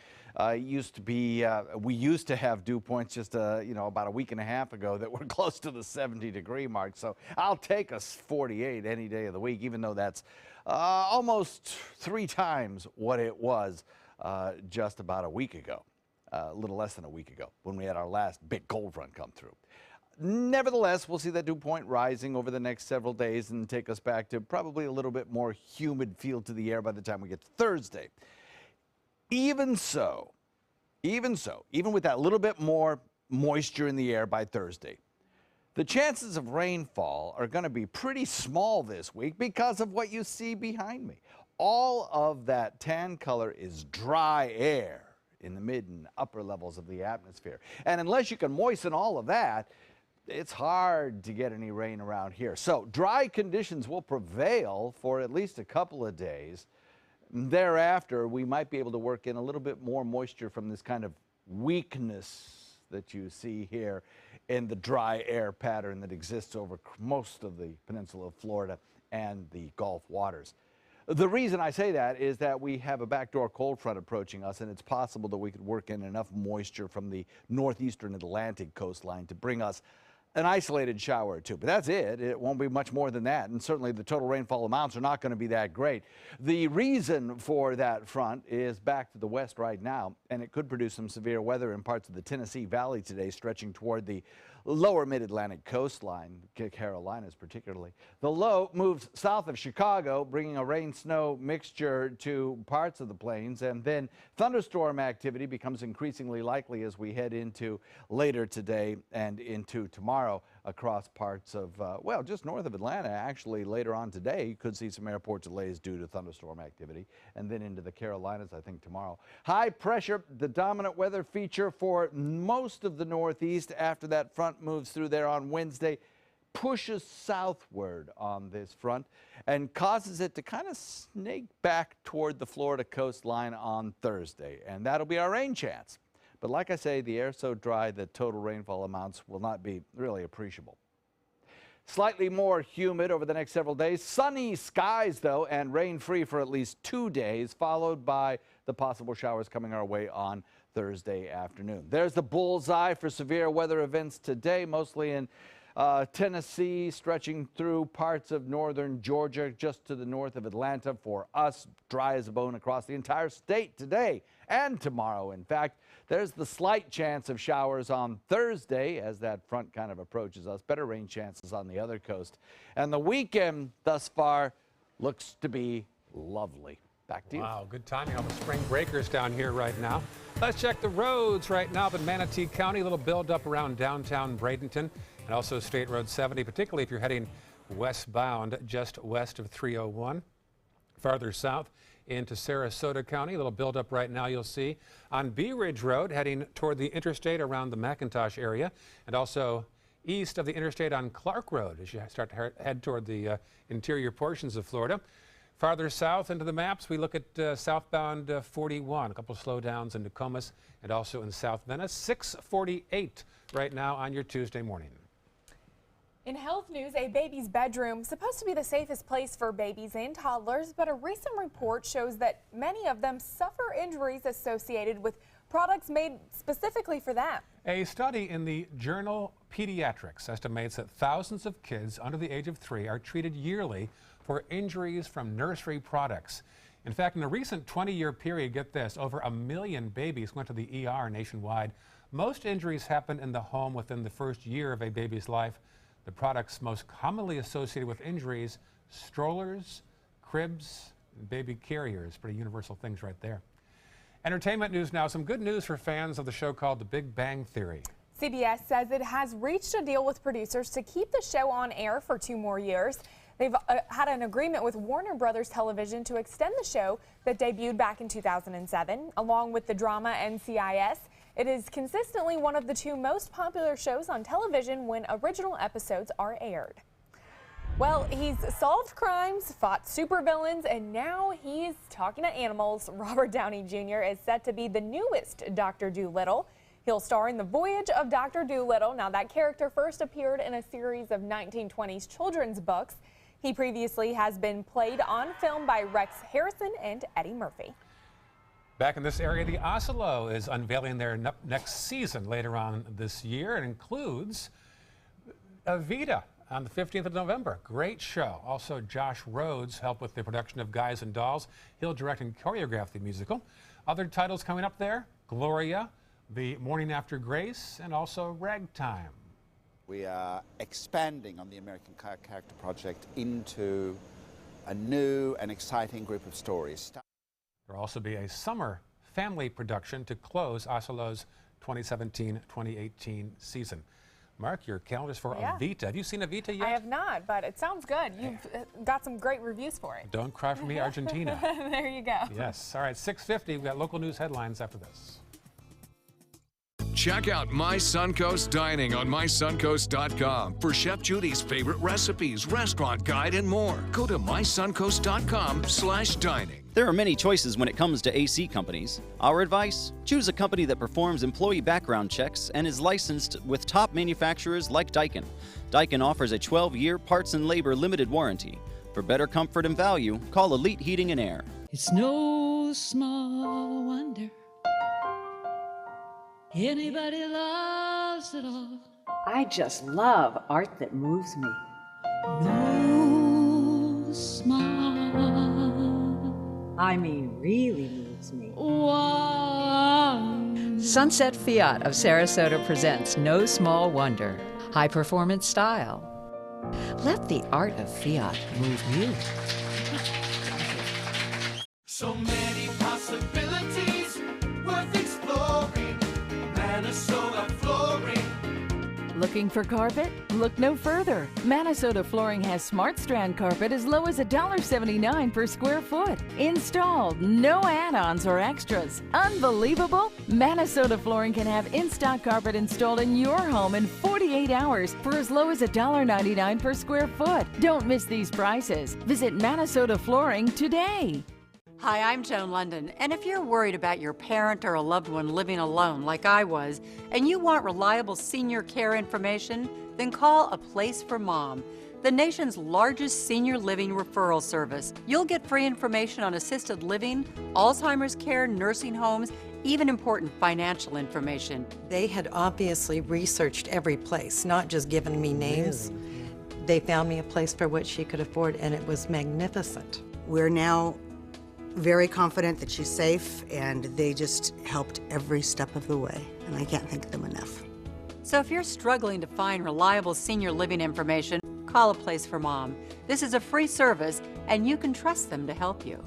Used to be, we used to have dew points just about a week and a half ago that were close to the 70-degree mark. So I'll take a 48 any day of the week, even though that's almost 3 times what it was just about a week ago, a little less than a week ago, when we had our last big cold front come through. Nevertheless, we'll see that dew point rising over the next several days and take us back to probably a little bit more humid feel to the air by the time we get to Thursday. Even with that little bit more moisture in the air by Thursday, the chances of rainfall are going to be pretty small this week because of what you see behind me. All of that tan color is dry air in the mid and upper levels of the atmosphere. And unless you can moisten all of that, it's hard to get any rain around here. So dry conditions will prevail for at least a couple of days. Thereafter, we might be able to work in a little bit more moisture from this kind of weakness that you see here in the dry air pattern that exists over most of the peninsula of Florida and the Gulf waters. The reason I say that is that we have a backdoor cold front approaching us, and it's possible that we could work in enough moisture from the northeastern Atlantic coastline to bring us an isolated shower or two, but that's it. It won't be much more than that, and certainly the total rainfall amounts are not going to be that great. The reason for that front is back to the west right now, and it could produce some severe weather in parts of the Tennessee Valley today, stretching toward the lower mid-Atlantic coastline, Carolinas particularly. The low moves south of Chicago, bringing a rain-snow mixture to parts of the plains, and then thunderstorm activity becomes increasingly likely as we head into later today and into tomorrow across parts of, well, just north of Atlanta. Actually, later on today, you could see some airport delays due to thunderstorm activity, and then into the Carolinas, I think, tomorrow. High pressure, the dominant weather feature for most of the Northeast after that front moves through there on Wednesday, pushes southward on this front and causes it to kind of snake back toward the Florida coastline on Thursday, and that'll be our rain chance. But like I say, the air's so dry that total rainfall amounts will not be really appreciable. Slightly more humid over the next several days. Sunny skies, though, and rain-free for at least 2 days, followed by the possible showers coming our way on Thursday afternoon. There's the bullseye for severe weather events today, mostly in Tennessee, stretching through parts of northern Georgia, just to the north of Atlanta. For us, dry as a bone across the entire state today and tomorrow. In fact, there's the slight chance of showers on Thursday as that front kind of approaches us. Better rain chances on the other coast. And the weekend thus far looks to be lovely. Back to you. Wow, good timing on the spring breakers down here right now. Let's check the roads right now in Manatee County. A little buildup around downtown Bradenton and also State Road 70, particularly if you're heading westbound just west of 301. Farther south into Sarasota County, a little buildup right now you'll see on Bee Ridge Road heading toward the interstate around the McIntosh area, and also east of the interstate on Clark Road as you start to head toward the interior portions of Florida. Farther south into the maps, we look at southbound 41, a couple of slowdowns in Nokomis and also in South Venice. 6:48 right now on your Tuesday morning. In health news, a baby's bedroom supposed to be the safest place for babies and toddlers, but a recent report shows that many of them suffer injuries associated with products made specifically for that. A study in the journal Pediatrics estimates that thousands of kids under the age of 3 are treated yearly for injuries from nursery products. In fact, in a recent 20-year period, get this, over 1 million babies went to the ER nationwide. Most injuries happen in the home within the first year of a baby's life. The products most commonly associated with injuries: strollers, cribs, and baby carriers. Pretty universal things right there. Entertainment news now. Some good news for fans of the show called The Big Bang Theory. CBS says it has reached a deal with producers to keep the show on air for 2 more years. They've had an agreement with Warner Brothers Television to extend the show that debuted back in 2007. Along with the drama NCIS, it is consistently one of the 2 most popular shows on television when original episodes are aired. Well, he's solved crimes, fought supervillains, and now he's talking to animals. Robert Downey Jr. is set to be the newest Dr. Dolittle. He'll star in The Voyage of Dr. Dolittle. Now, that character first appeared in a series of 1920s children's books. He previously has been played on film by Rex Harrison and Eddie Murphy. Back in this area, the Oslo is unveiling their next season later on this year. It includes Evita on the 15th of November. Great show. Also, Josh Rhodes helped with the production of Guys and Dolls. He'll direct and choreograph the musical. Other titles coming up there, Gloria, The Morning After Grace, and also Ragtime. We are expanding on the American Character Project into a new and exciting group of stories. There will also be a summer family production to close Oslo's 2017-2018 season. Mark your calendars for Evita. Have you seen Evita yet? I have not, but it sounds good. You've got some great reviews for it. Don't cry for me, Argentina. There you go. Yes. All right, 6:50. We've got local news headlines after this. Check out My Suncoast Dining on mysuncoast.com for Chef Judy's favorite recipes, restaurant guide, and more. Go to mysuncoast.com/dining. There are many choices when it comes to AC companies. Our advice? Choose a company that performs employee background checks and is licensed with top manufacturers like Daikin. Daikin offers a 12-year parts and labor limited warranty. For better comfort and value, call Elite Heating and Air. It's no small wonder anybody loves it all. I just love art that moves me. No small. I mean, really moves me. Sunset Fiat of Sarasota presents No Small Wonder. High performance style. Let the art of Fiat move you. So many possibilities worth exploring. Minnesota Flooring. Looking for carpet? Look no further. Minnesota Flooring has Smart Strand carpet as low as $1.79 per square foot. Installed, no add-ons or extras. Unbelievable? Minnesota Flooring can have in-stock carpet installed in your home in 48 hours for as low as $1.99 per square foot. Don't miss these prices. Visit Minnesota Flooring today. Hi, I'm Joan London, and if you're worried about your parent or a loved one living alone like I was, and you want reliable senior care information, then call A Place for Mom, the nation's largest senior living referral service. You'll get free information on assisted living, Alzheimer's care, nursing homes, even important financial information. They had obviously researched every place, not just given me names. Really? They found me a place for what she could afford, and it was magnificent. We're now very confident that she's safe, and they just helped every step of the way, and I can't thank them enough. So if you're struggling to find reliable senior living information, call A Place for Mom. This is a free service, and you can trust them to help you.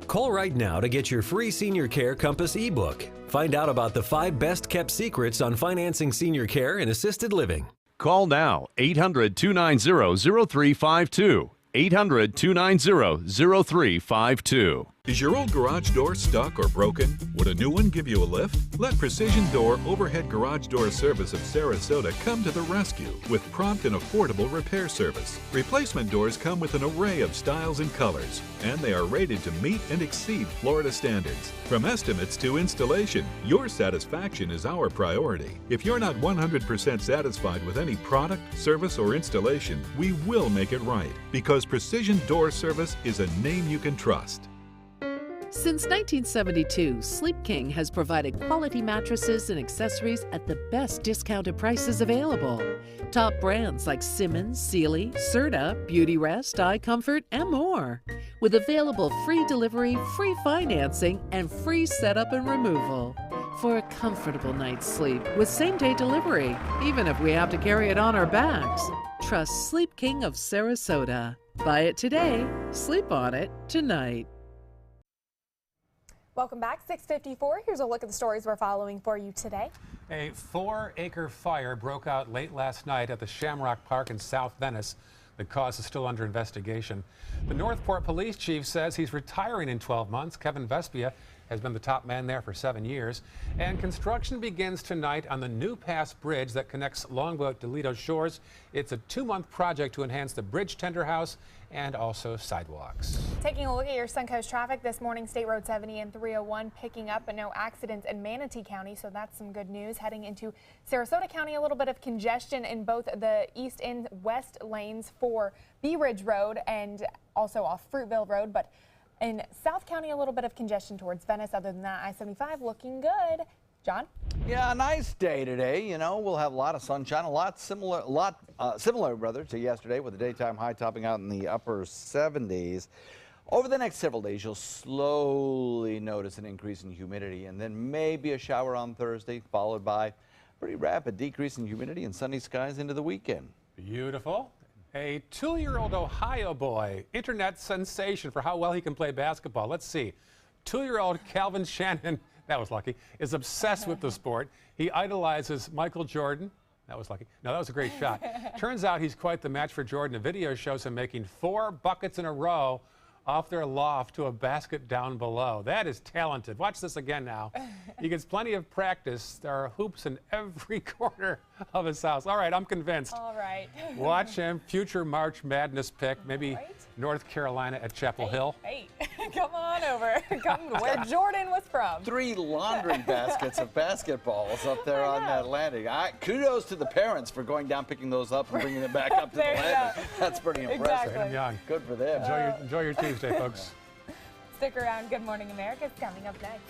Call right now to get your free Senior Care Compass ebook. Find out about the 5 best-kept secrets on financing senior care and assisted living. Call now, 800-290-0352. 800-290-0352. Is your old garage door stuck or broken? Would a new one give you a lift? Let Precision Door Overhead Garage Door Service of Sarasota come to the rescue with prompt and affordable repair service. Replacement doors come with an array of styles and colors, and they are rated to meet and exceed Florida standards. From estimates to installation, your satisfaction is our priority. If you're not 100% satisfied with any product, service, or installation, we will make it right, because Precision Door Service is a name you can trust. Since 1972, Sleep King has provided quality mattresses and accessories at the best discounted prices available. Top brands like Simmons, Sealy, Serta, Beauty Rest, iComfort, and more. With available free delivery, free financing, and free setup and removal. For a comfortable night's sleep with same-day delivery, even if we have to carry it on our backs. Trust Sleep King of Sarasota. Buy it today, sleep on it tonight. Welcome back, 6:54. Here's a look at the stories we're following for you today. A 4-acre fire broke out late last night at the Shamrock Park in South Venice. The cause is still under investigation. The Northport police chief says he's retiring in 12 months. Kevin Vespia has been the top man there for 7 years. And construction begins tonight on the New Pass Bridge that connects Longboat to Lido Shores. It's a 2-month project to enhance the bridge tender house and also sidewalks. Taking a look at your Suncoast traffic this morning, State Road 70 and 301 picking up, but no accidents in Manatee County, so that's some good news. Heading into Sarasota County, a little bit of congestion in both the east and west lanes for Bee Ridge Road and also off Fruitville Road, but In South County, a little bit of congestion towards Venice. Other than that, I-75 looking good. John? Yeah, a nice day today. You know, we'll have a lot of sunshine, a lot similar to yesterday, with the daytime high topping out in the upper 70s. Over the next several days, you'll slowly notice an increase in humidity, and then maybe a shower on Thursday, followed by a pretty rapid decrease in humidity and sunny skies into the weekend. Beautiful. A 2-year-old Ohio boy, internet sensation for how well he can play basketball. Let's see. 2-year-old Calvin Shannon, that was lucky, is obsessed with the sport. He idolizes Michael Jordan. That was lucky. No, that was a great shot. Turns out he's quite the match for Jordan. A video shows him making 4 buckets in a row off their loft to a basket down below. That is talented. Watch this again now. He gets plenty of practice. There are hoops in every corner of his house. All right, I'm convinced. All right. Watch him. Future March Madness pick. Maybe North Carolina at Chapel Hill. Hey, come on over. Come where Jordan was from. 3 laundry baskets of basketballs up there on that landing. Kudos to the parents for going down, picking those up, and bringing them back up to the landing. That's pretty impressive. Exactly. Young. Good for them. Enjoy your Tuesday, folks. Stick around. Good Morning America is coming up next.